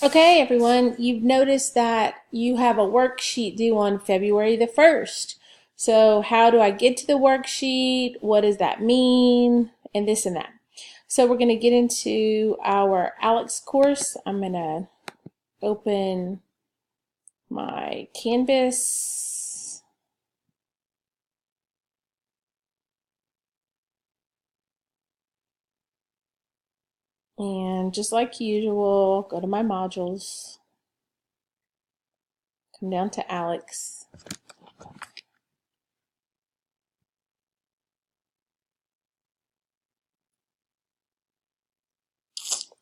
Okay, everyone, you've noticed that you have a worksheet due on February the 1st. So how do I get to the worksheet? What does that mean? And this and that. So we're going to get into our Alex course. I'm going to open my Canvas. And just like usual, go to my modules. Come down to Alex.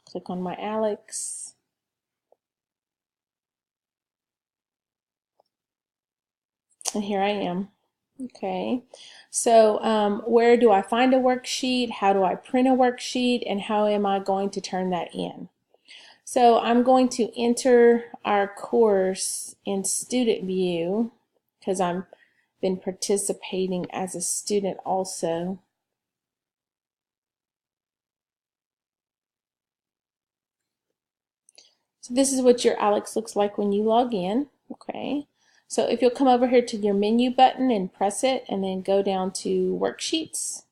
Click on my Alex. And here I am. Okay, so where do I find a worksheet? How do I print a worksheet? And how am I going to turn that in? So I'm going to enter our course in student view because I've been participating as a student also. So this is what your Alex looks like when you log in. Okay. So if you'll come over here to your menu button and press it and then go down to Worksheets.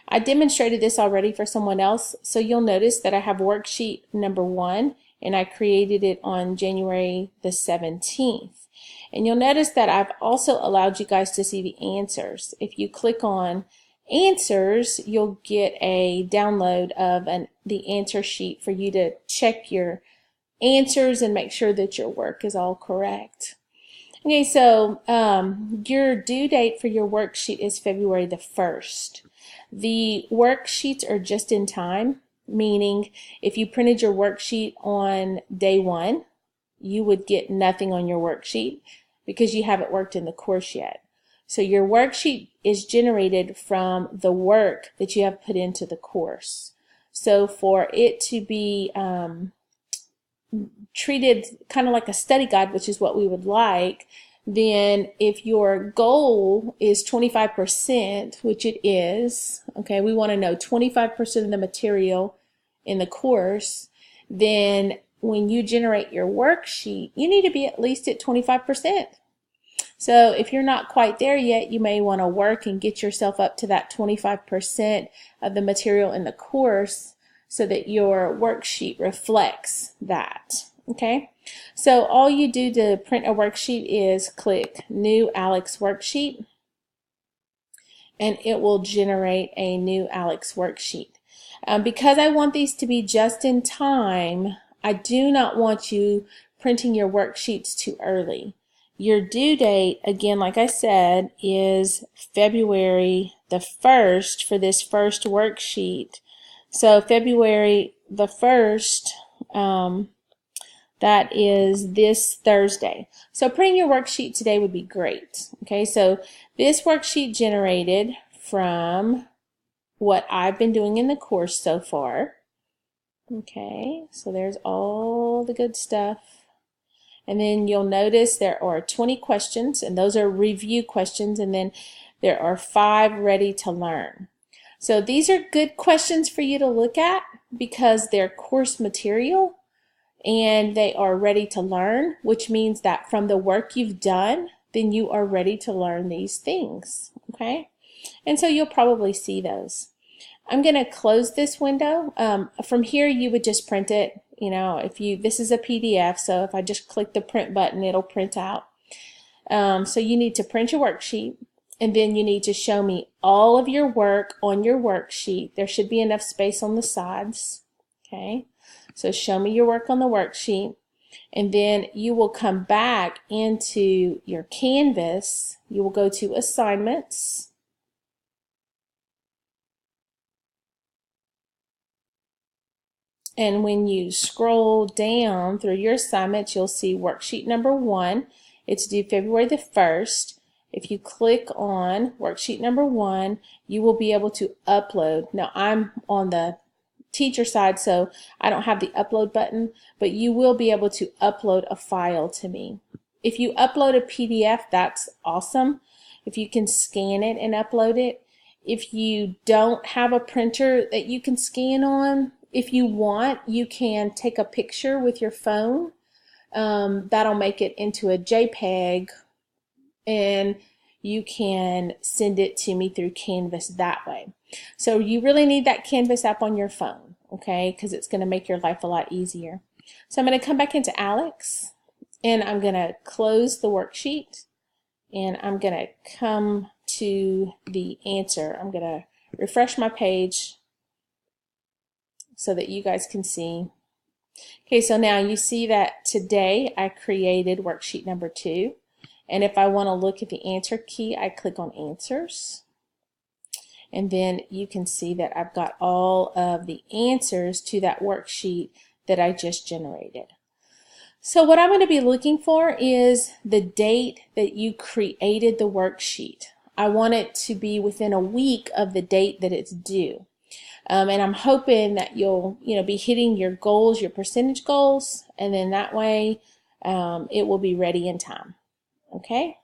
I demonstrated this already for someone else, so you'll notice that I have worksheet number 1 and I created it on January the 17th. And you'll notice that I've also allowed you guys to see the answers. If you click on answers, you'll get a download of the answer sheet for you to check your answers and make sure that your work is all correct. Okay, so your due date for your worksheet is February the 1st. The worksheets are just in time, meaning if you printed your worksheet on day 1, you would get nothing on your worksheet because you haven't worked in the course yet. So your worksheet is generated from the work that you have put into the course. So for it to be treated kind of like a study guide, which is what we would like, then if your goal is 25%, which it is, okay, we want to know 25% of the material in the course, then when you generate your worksheet, you need to be at least at 25%. So if you're not quite there yet, you may want to work and get yourself up to that 25% of the material in the course so that your worksheet reflects that. Okay, so all you do to print a worksheet is click New Alex Worksheet, and it will generate a new Alex worksheet. Because I want these to be just in time, I do not want you printing your worksheets too early. Your due date, again, like I said, is February the 1st for this first worksheet. So February the 1st, that is this Thursday. So printing your worksheet today would be great. Okay, so this worksheet generated from what I've been doing in the course so far. Okay, so there's all the good stuff. And then you'll notice there are 20 questions, and those are review questions, and then there are 5 ready to learn. So these are good questions for you to look at because they're course material and they are ready to learn, which means that from the work you've done, then you are ready to learn these things, okay? And so you'll probably see those. I'm going to close this window. From here, you would just print it. You know, this is a PDF, so if I just click the print button, it'll print out. So you need to print your worksheet, and then you need to show me all of your work on your worksheet. There should be enough space on the sides, okay? So show me your work on the worksheet, and then you will come back into your Canvas. You will go to Assignments, and when you scroll down through your assignments, you'll see worksheet number 1. It's due February the 1st. If you click on worksheet number 1, you will be able to upload. Now I'm on the teacher side, so I don't have the upload button, but you will be able to upload a file to me. If you upload a PDF, that's awesome. If you can scan it and upload it. If you don't have a printer that you can scan on, If you want, you can take a picture with your phone. That'll make it into a JPEG, and you can send it to me through Canvas that way. So you really need that Canvas app on your phone, okay, because it's going to make your life a lot easier. So I'm going to come back into Alex, and I'm going to close the worksheet, and I'm going to come to the answer. I'm going to refresh my page so that you guys can see. Okay, so now you see that today I created worksheet number 2. And if I want to look at the answer key, I click on Answers. And then you can see that I've got all of the answers to that worksheet that I just generated. So what I'm going to be looking for is the date that you created the worksheet. I want it to be within a week of the date that it's due. And I'm hoping that you'll be hitting your goals, your percentage goals, and then that way it will be ready in time. Okay?